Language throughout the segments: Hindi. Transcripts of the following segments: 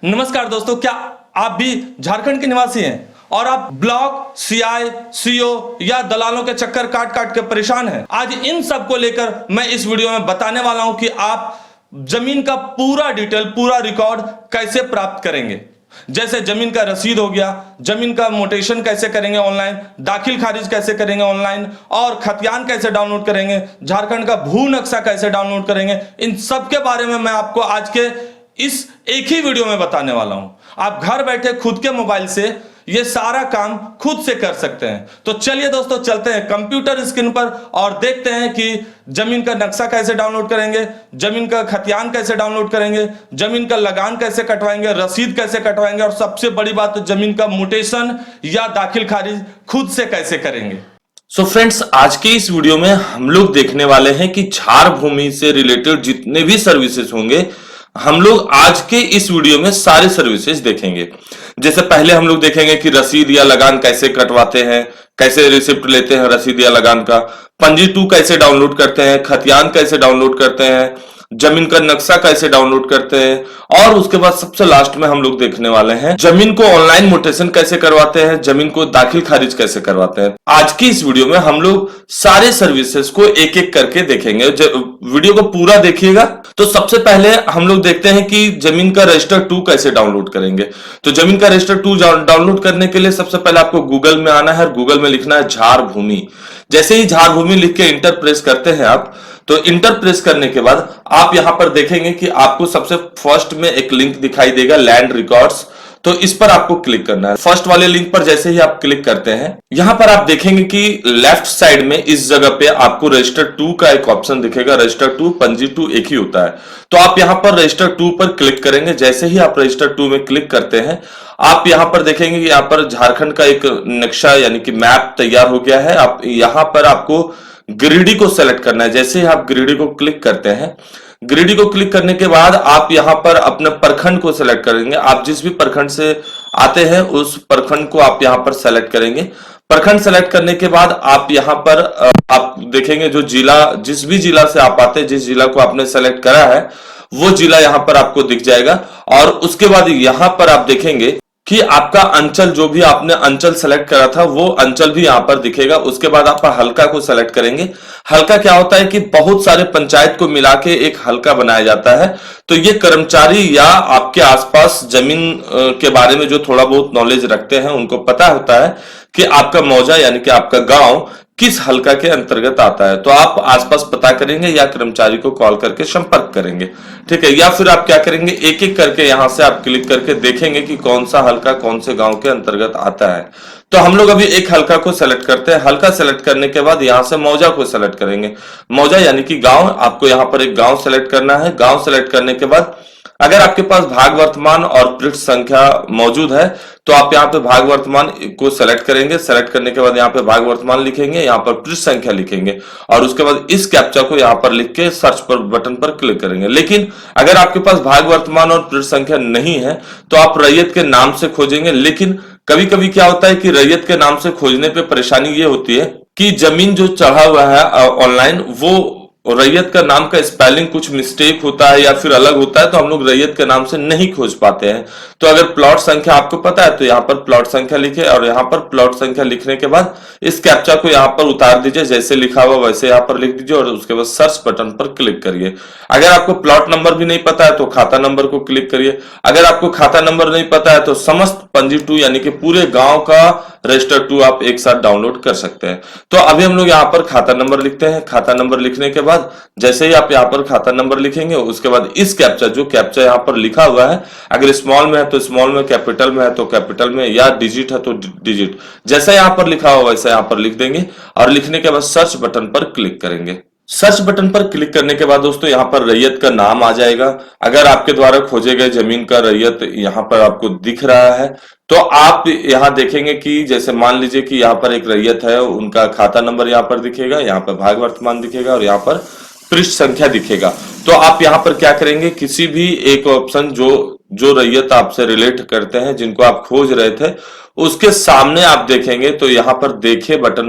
नमस्कार दोस्तों, क्या आप भी झारखंड के निवासी हैं और आप ब्लॉक, सीआई, सीओ या दलालों के चक्कर काट काट के परेशान हैं? आज इन सब को लेकर मैं इस वीडियो में बताने वाला हूं कि आप जमीन का पूरा डिटेल, पूरा रिकॉर्ड कैसे प्राप्त करेंगे। जैसे जमीन का रसीद हो गया, जमीन का मोटेशन कैसे करेंगे ऑनलाइन, दाखिल खारिज कैसे करेंगे ऑनलाइन, और खतियान कैसे डाउनलोड करेंगे, झारखंड का भू नक्शा कैसे डाउनलोड करेंगे। इन सब के बारे में मैं आपको आज के इस एक ही वीडियो में बताने वाला हूं। आप घर बैठे खुद के मोबाइल से ये सारा काम खुद से कर सकते हैं। तो चलिए दोस्तों, चलते हैं कंप्यूटर स्क्रीन पर और देखते हैं कि जमीन का नक्शा कैसे डाउनलोड करेंगे, जमीन का खतियान कैसे डाउनलोड करेंगे, जमीन का लगान कैसे कटवाएंगे, रसीद कैसे कटवाएंगे, और सबसे बड़ी बात तो जमीन का म्यूटेशन या दाखिल खारिज खुद से कैसे करेंगे। सो फ्रेंड्स, आज के इस वीडियो में हम लोग देखने वाले हैं कि झार भूमि से रिलेटेड जितने भी सर्विसेज होंगे, हम लोग आज के इस वीडियो में सारे सर्विसेज देखेंगे। जैसे पहले हम लोग देखेंगे कि रसीद या लगान कैसे कटवाते हैं, कैसे रिसिप्ट लेते हैं रसीद या लगान का, पंजी 2 कैसे डाउनलोड करते हैं, खतियान कैसे डाउनलोड करते हैं, जमीन का नक्शा कैसे डाउनलोड करते हैं, और उसके बाद सबसे लास्ट में हम लोग देखने वाले हैं जमीन को ऑनलाइन म्यूटेशन कैसे करवाते हैं, जमीन को दाखिल खारिज कैसे करवाते हैं। आज की इस वीडियो में हम लोग सारे सर्विसेज को एक एक करके देखेंगे। वीडियो को पूरा देखिएगा। तो सबसे पहले हम लोग देखते हैं कि जमीन का रजिस्टर 2 कैसे डाउनलोड करेंगे। तो जमीन का रजिस्टर 2 डाउनलोड करने के लिए सबसे पहले आपको गूगल में आना है और गूगल में लिखना है झार भूमि। जैसे ही झार भूमि लिख के इंटर प्रेस करते हैं आप, तो इंटर प्रेस करने के बाद आप यहां पर देखेंगे कि आपको सबसे फर्स्ट में एक लिंक दिखाई देगा, लैंड रिकॉर्ड्स। तो इस पर आपको क्लिक करना है। फर्स्ट वाले लिंक पर जैसे ही आप क्लिक करते हैं, यहां पर आप देखेंगे कि लेफ्ट साइड में इस जगह पे आपको रजिस्टर 2 का एक ऑप्शन दिखेगा। रजिस्टर 2, पंजी 2 एक ही होता है। तो आप यहां पर रजिस्टर 2 पर क्लिक करेंगे। जैसे ही आप रजिस्टर 2 में क्लिक करते हैं, आप यहां पर देखेंगे कि यहां पर झारखंड का एक नक्शा यानी कि मैप तैयार हो गया है। आप यहां पर आपको गिरिडीह को सेलेक्ट करना है। जैसे ही आप गिरिडीह को क्लिक करते हैं, गिरिडीह को क्लिक करने के बाद आप यहां पर अपने प्रखंड को सेलेक्ट करेंगे। आप जिस भी प्रखंड से आते हैं उस प्रखंड को आप यहां पर सेलेक्ट करेंगे। प्रखंड सेलेक्ट करने के बाद आप यहां पर आप देखेंगे जो जिला, जिस भी जिला से आप आते हैं, जिस जिला को आपने सेलेक्ट करा है वो जिला यहां पर आपको दिख जाएगा। और उसके बाद यहां पर आप देखेंगे कि आपका अंचल, जो भी आपने अंचल सेलेक्ट करा था वो अंचल भी यहां पर दिखेगा। उसके बाद आप हल्का को सेलेक्ट करेंगे। हल्का क्या होता है कि बहुत सारे पंचायत को मिला के एक हल्का बनाया जाता है। तो ये कर्मचारी या आपके आसपास जमीन के बारे में जो थोड़ा बहुत नॉलेज रखते हैं उनको पता होता है कि आपका मौजा यानी कि आपका गांव किस हल्का के अंतर्गत आता है। तो आप आसपास पता करेंगे या कर्मचारी को कॉल करके संपर्क करेंगे, ठीक है। या फिर आप क्या करेंगे, एक एक करके यहां से आप क्लिक करके देखेंगे कि कौन सा हल्का कौन से गांव के अंतर्गत आता है। तो हम लोग अभी एक हल्का को सेलेक्ट करते हैं। हल्का सेलेक्ट करने के बाद यहां से मौजा को सेलेक्ट करेंगे। मौजा यानी कि गांव, आपको यहां पर एक गांव सेलेक्ट करना है। गांव सेलेक्ट करने के बाद अगर आपके पास भाग वर्तमान और पृष्ठ संख्या मौजूद है तो आप यहाँ पे भाग वर्तमान को सेलेक्ट करेंगे। सेलेक्ट करने के बाद यहाँ पे भाग वर्तमान लिखेंगे, यहाँ पर पृष्ठ संख्या लिखेंगे और उसके बाद इस कैप्चा को यहाँ पर लिख के सर्च पर बटन पर क्लिक करेंगे। लेकिन अगर आपके पास भाग वर्तमान और पृष्ठ संख्या नहीं है तो आप रैयत के नाम से खोजेंगे। लेकिन कभी कभी क्या होता है कि रैयत के नाम से खोजने पे परेशानी ये होती है कि जमीन जो चढ़ा हुआ है ऑनलाइन, वो रैयत का नाम का स्पेलिंग कुछ मिस्टेक होता है या फिर अलग होता है, तो हम लोग रैयत के नाम से नहीं खोज पाते हैं। तो अगर प्लॉट संख्या आपको पता है तो यहाँ पर प्लॉट संख्या लिखे और यहाँ पर प्लॉट संख्या लिखने के बाद इस कैप्चा को यहाँ पर उतार दीजिए। जैसे लिखा हुआ वैसे यहाँ पर लिख दीजिए और उसके बाद सर्च बटन पर क्लिक करिए। अगर आपको प्लॉट नंबर भी नहीं पता है तो खाता नंबर को क्लिक करिए। अगर आपको खाता नंबर नहीं पता है तो समस्त पंजी 2 यानी कि पूरे गांव का रजिस्टर 2 आप एक साथ डाउनलोड कर सकते हैं। तो अभी हम लोग यहाँ पर खाता नंबर लिखते हैं। खाता नंबर लिखने के बाद जैसे ही आप यहाँ पर खाता नंबर लिखेंगे उसके बाद इस कैप्चा, जो कैप्चा यहाँ पर लिखा हुआ है, अगर स्मॉल में है तो स्मॉल में, कैपिटल में है तो कैपिटल में, या डिजिट है तो डिजिट, जैसा यहाँ पर लिखा हुआ वैसा यहाँ पर लिख देंगे और लिखने के बाद सर्च बटन पर क्लिक करेंगे। सर्च बटन पर क्लिक करने के बाद दोस्तों यहाँ पर रैयत का नाम आ जाएगा। अगर आपके द्वारा खोजे गए जमीन का रैयत यहाँ पर आपको दिख रहा है तो आप यहाँ देखेंगे कि जैसे मान लीजिए कि यहाँ पर एक रैयत है, उनका खाता नंबर यहाँ पर दिखेगा, यहाँ पर भाग वर्तमान दिखेगा और यहाँ पर पृष्ठ संख्या दिखेगा। तो आप यहाँ पर क्या करेंगे, किसी भी एक ऑप्शन जो जो रैयत आपसे रिलेट करते हैं, जिनको आप खोज रहे थे, उसके सामने आप देखेंगे तो यहाँ पर देखे बटन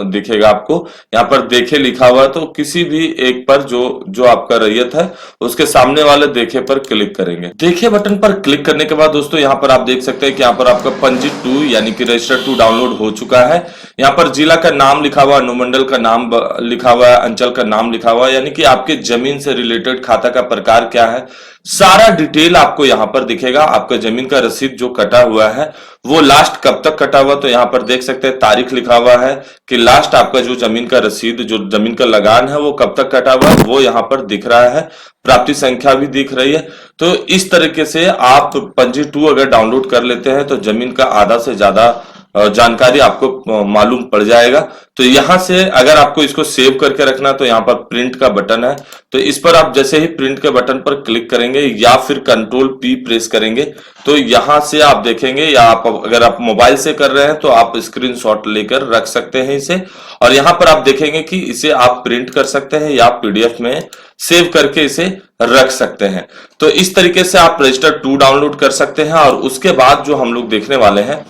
दिखेगा आपको। यहाँ पर देखे लिखा हुआ है, तो किसी भी एक पर जो आपका रैयत है उसके सामने वाले देखे पर क्लिक करेंगे। देखे बटन पर क्लिक करने के बाद दोस्तों यहाँ पर आप देख सकते हैं कि यहाँ पर आपका पंजी 2 यानी कि रजिस्टर 2 डाउनलोड हो चुका है। यहाँ पर जिला का नाम लिखा हुआ, अनुमंडल का नाम लिखा हुआ है, अंचल का नाम लिखा हुआ है, यानी कि आपके जमीन से रिलेटेड खाता का प्रकार क्या है, सारा डिटेल आपको यहाँ पर दिखेगा। आपका जमीन का रसीद जो कटा हुआ है वो लास्ट कब तक कटा हुआ, तो यहाँ पर देख सकते हैं तारीख लिखा हुआ है कि लास्ट आपका जो जमीन का रसीद, जो जमीन का लगान है वो कब तक कटा हुआ है, वो यहाँ पर दिख रहा है। प्राप्ति संख्या भी दिख रही है। तो इस तरीके से आप पंजी 2 अगर डाउनलोड कर लेते हैं तो जमीन का आधा से ज्यादा जानकारी आपको मालूम पड़ जाएगा। तो यहां से अगर आपको इसको सेव करके रखना, तो यहाँ पर प्रिंट का बटन है, तो इस पर आप जैसे ही प्रिंट के बटन पर क्लिक करेंगे या फिर कंट्रोल P प्रेस करेंगे तो यहां से आप देखेंगे, या आप अगर आप मोबाइल से कर रहे हैं तो आप स्क्रीनशॉट लेकर रख सकते हैं इसे, और यहां पर आप देखेंगे कि इसे आप प्रिंट कर सकते हैं या PDF में सेव करके इसे रख सकते हैं। तो इस तरीके से आप रजिस्टर 2 डाउनलोड कर सकते हैं। और उसके बाद जो हम लोग देखने वाले हैं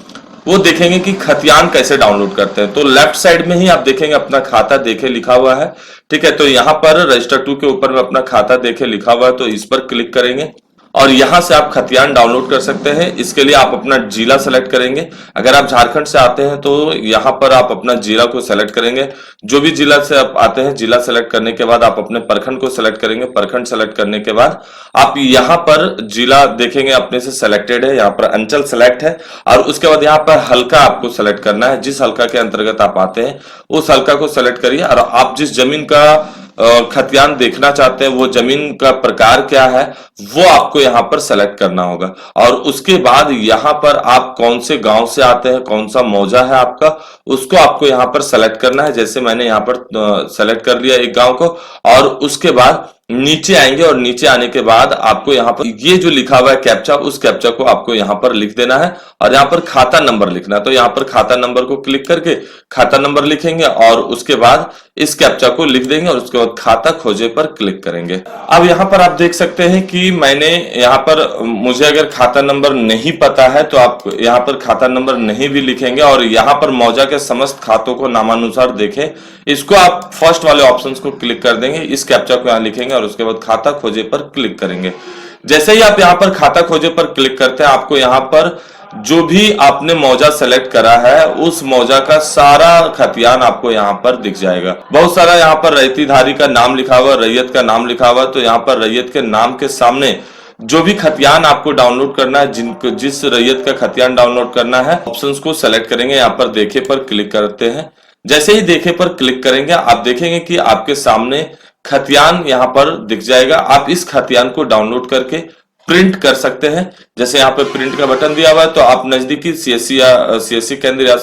वो देखेंगे कि खतियान कैसे डाउनलोड करते हैं। तो लेफ्ट साइड में ही आप देखेंगे अपना खाता देखे लिखा हुआ है, ठीक है। तो यहाँ पर रजिस्टर 2 के ऊपर में अपना खाता देखे लिखा हुआ है, तो इस पर क्लिक करेंगे और यहां से आप खतियान डाउनलोड कर सकते हैं। इसके लिए आप अपना जिला सेलेक्ट करेंगे। अगर आप झारखंड से आते हैं तो यहां पर आप अपना जिला को सेलेक्ट करेंगे। जो भी जिला से आप आते हैं, जिला सेलेक्ट करने के बाद आप अपने प्रखंड को सेलेक्ट करेंगे। प्रखंड सेलेक्ट करने के बाद आप यहां पर जिला देखेंगे अपने से सेलेक्टेड है, यहाँ पर अंचल सेलेक्ट है, और उसके बाद यहाँ पर हल्का आपको सेलेक्ट करना है। जिस हल्का के अंतर्गत आप आते हैं उस हल्का को सेलेक्ट करिए, और आप जिस जमीन का खतियान देखना चाहते हैं वो जमीन का प्रकार क्या है वो आपको यहाँ पर सेलेक्ट करना होगा। और उसके बाद यहाँ पर आप कौन से गांव से आते हैं, कौन सा मौजा है आपका, उसको आपको यहाँ पर सेलेक्ट करना है। जैसे मैंने यहाँ पर सेलेक्ट कर लिया एक गांव को, और उसके बाद नीचे आएंगे, और नीचे आने के बाद आपको यहाँ पर ये जो लिखा हुआ है कैप्चा, उस कैप्चा को आपको यहाँ पर लिख देना है, और यहाँ पर खाता नंबर लिखना है। तो यहाँ पर खाता नंबर को क्लिक करके खाता नंबर लिखेंगे और उसके बाद इस कैप्चा को लिख देंगे, और उसके बाद खाता खोजे पर क्लिक करेंगे। अब यहाँ पर आप देख सकते हैं कि मैंने यहाँ पर, मुझे अगर खाता नंबर नहीं पता है तो आप यहाँ पर खाता नंबर नहीं भी लिखेंगे, और यहाँ पर मौजा के समस्त खातों को नामानुसार देखें, इसको आप फर्स्ट वाले ऑप्शंस को क्लिक कर देंगे, इस कैप्चा को यहाँ लिखेंगे और उसके बाद खाता खोजे पर क्लिक करेंगे। जैसे ही आप यहाँ पर खाता खोजे पर क्लिक करते हैं, आपको यहाँ पर जो भी आपने मौजा सेलेक्ट करा है उस मौजा का सारा खतियान आपको यहाँ पर दिख जाएगा। बहुत सारा यहाँ पर रैयतीधारी का नाम लिखा हुआ, रैयत का नाम लिखा हुआ, तो यहाँ पर रैयत के नाम के सामने जो भी खतियान आपको डाउनलोड करना है, जिस रैयत का खतियान डाउनलोड करना है, ऑप्शंस को सेलेक्ट करेंगे। यहाँ पर देखे पर क्लिक करते हैं। जैसे ही देखे पर क्लिक करेंगे आप देखेंगे कि आपके सामने खतियान यहाँ पर दिख जाएगा। आप इस खतियान को डाउनलोड करके प्रिंट कर सकते हैं। जैसे यहाँ पे प्रिंट का बटन दिया हुआ है, तो आप नजदीकी CSC केंद्र या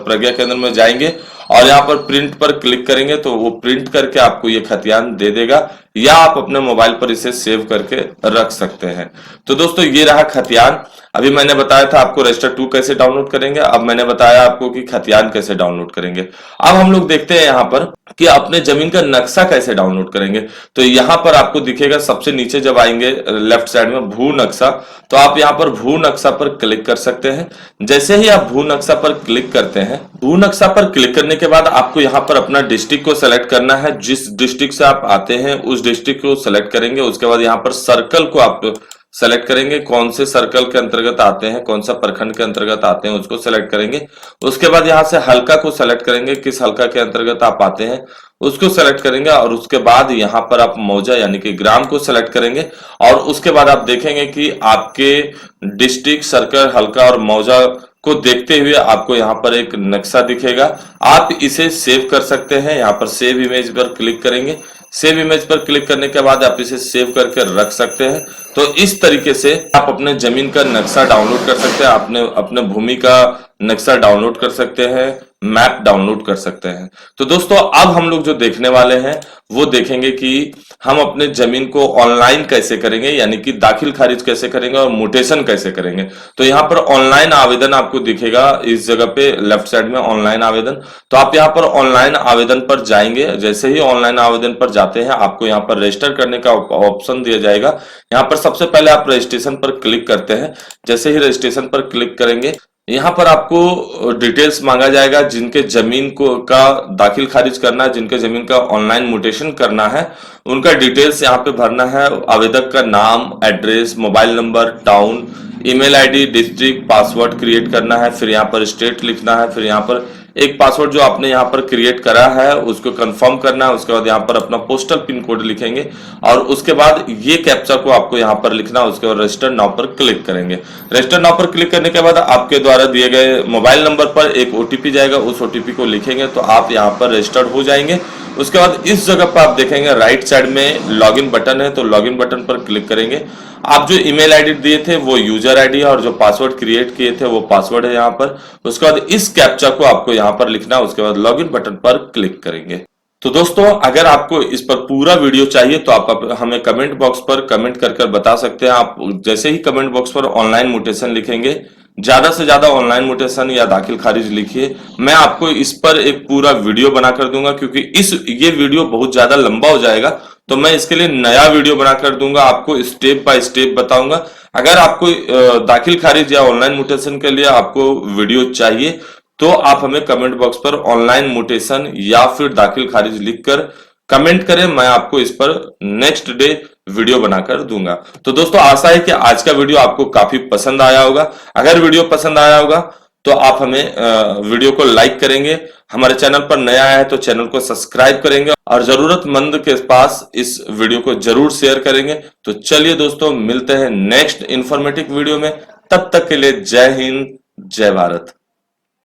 प्रज्ञा केंद्र में जाएंगे और यहाँ पर प्रिंट पर क्लिक करेंगे, तो वो प्रिंट करके आपको ये खतियान दे देगा, या आप अपने मोबाइल पर इसे सेव करके रख सकते हैं। तो दोस्तों ये रहा खतियान। अभी मैंने बताया था आपको रजिस्टर 2 कैसे डाउनलोड करेंगे, अब मैंने बताया आपको कि खतियान कैसे डाउनलोड करेंगे। अब हम लोग देखते हैं यहाँ पर कि अपने जमीन का नक्शा कैसे डाउनलोड करेंगे। तो यहाँ पर आपको दिखेगा सबसे नीचे जब आएंगे लेफ्ट साइड में भू नक्शा, तो आप यहाँ पर भू नक्शा पर क्लिक कर सकते हैं। जैसे ही आप भू नक्शा पर क्लिक करते हैं, भू नक्शा पर क्लिक करने के बाद आपको यहाँ पर अपना डिस्ट्रिक्ट को सेलेक्ट करना है। जिस डिस्ट्रिक्ट से आप आते हैं उस डिस्ट्रिक्ट को सेलेक्ट करेंगे। उसके बाद यहाँ पर सर्कल को आप सेलेक्ट करेंगे, कौन से सर्कल के अंतर्गत आते हैं, कौन सा प्रखंड के अंतर्गत आते हैं उसको सेलेक्ट करेंगे। उसके बाद यहाँ से हल्का को सेलेक्ट करेंगे, किस हल्का के अंतर्गत आप आते हैं उसको सेलेक्ट करेंगे। और उसके बाद यहाँ पर आप मौजा यानी कि ग्राम को सेलेक्ट करेंगे, और उसके बाद आप देखेंगे कि आपके डिस्ट्रिक्ट, सर्कल, हल्का और मौजा को देखते हुए आपको यहाँ पर एक नक्शा दिखेगा। आप इसे सेव कर सकते हैं। यहाँ पर सेव इमेज पर क्लिक करेंगे। सेव इमेज पर क्लिक करने के बाद आप इसे सेव करके रख सकते हैं। तो इस तरीके से आप अपने जमीन का नक्शा डाउनलोड कर सकते हैं, अपने भूमि का नक्शा डाउनलोड कर सकते हैं, मैप डाउनलोड कर सकते हैं। तो दोस्तों अब हम लोग जो देखने वाले हैं वो देखेंगे कि हम अपने जमीन को ऑनलाइन कैसे करेंगे, यानी कि दाखिल खारिज कैसे करेंगे और म्यूटेशन कैसे करेंगे। तो यहाँ पर ऑनलाइन आवेदन आपको दिखेगा इस जगह पे लेफ्ट साइड में, ऑनलाइन आवेदन। तो आप यहाँ पर ऑनलाइन आवेदन पर जाएंगे। जैसे ही ऑनलाइन आवेदन पर जाते हैं आपको यहाँ पर रजिस्टर करने का ऑप्शन दिया जाएगा। यहाँ पर सबसे पहले आप रजिस्ट्रेशन पर क्लिक करते हैं। जैसे ही रजिस्ट्रेशन पर क्लिक करेंगे यहाँ पर आपको डिटेल्स मांगा जाएगा, जिनके जमीन को का दाखिल खारिज करना है, जिनके जमीन का ऑनलाइन म्यूटेशन करना है, उनका डिटेल्स यहाँ पे भरना है। आवेदक का नाम, address, mobile number, town, email ID, district, password create करना है, फिर यहाँ पर स्टेट लिखना है, फिर यहाँ पर एक पासवर्ड जो आपने यहाँ पर क्रिएट करा है उसको कंफर्म करना है। उसके बाद यहाँ पर अपना पोस्टल पिन कोड लिखेंगे और उसके बाद ये कैप्चा को आपको यहाँ पर लिखना है। उसके बाद रजिस्टर नाउ पर क्लिक करेंगे। रजिस्टर नाउ पर क्लिक करने के बाद आपके द्वारा दिए गए मोबाइल नंबर पर एक ओटीपी जाएगा, उस ओटीपी को लिखेंगे तो आप यहाँ पर रजिस्टर्ड हो जाएंगे। उसके बाद इस जगह पर आप देखेंगे राइट साइड में लॉगिन बटन है, तो लॉगिन बटन पर क्लिक करेंगे। आप जो ईमेल आईडी दिए थे वो यूजर आईडी है और जो पासवर्ड क्रिएट किए थे वो पासवर्ड है यहाँ पर। उसके बाद इस कैप्चा को आपको यहाँ पर लिखना है। उसके बाद लॉगिन बटन पर क्लिक करेंगे। तो दोस्तों अगर आपको इस पर पूरा वीडियो चाहिए तो आप हमें कमेंट बॉक्स पर कमेंट कर बता सकते हैं। आप जैसे ही कमेंट बॉक्स पर ऑनलाइन म्यूटेशन लिखेंगे, ज्यादा से ज्यादा ऑनलाइन म्यूटेशन या दाखिल खारिज लिखिए, मैं आपको इस पर एक पूरा वीडियो बनाकर दूंगा। क्योंकि ये वीडियो बहुत ज्यादा लंबा हो जाएगा तो मैं इसके लिए नया वीडियो बनाकर दूंगा, आपको स्टेप बाय स्टेप बताऊंगा। अगर आपको दाखिल खारिज या ऑनलाइन म्यूटेशन के लिए आपको वीडियो चाहिए तो आप हमें कमेंट बॉक्स पर ऑनलाइन म्यूटेशन या फिर दाखिल खारिज लिखकर कमेंट करें, मैं आपको इस पर नेक्स्ट डे वीडियो बनाकर दूंगा। तो दोस्तों आशा है कि आज का वीडियो आपको काफी पसंद आया होगा। अगर वीडियो पसंद आया होगा तो आप हमें वीडियो को लाइक करेंगे, हमारे चैनल पर नया है तो चैनल को सब्सक्राइब करेंगे और जरूरतमंद के पास इस वीडियो को जरूर शेयर करेंगे। तो चलिए दोस्तों मिलते हैं नेक्स्ट इंफॉर्मेटिव वीडियो में, तब तक के लिए जय हिंद, जय भारत।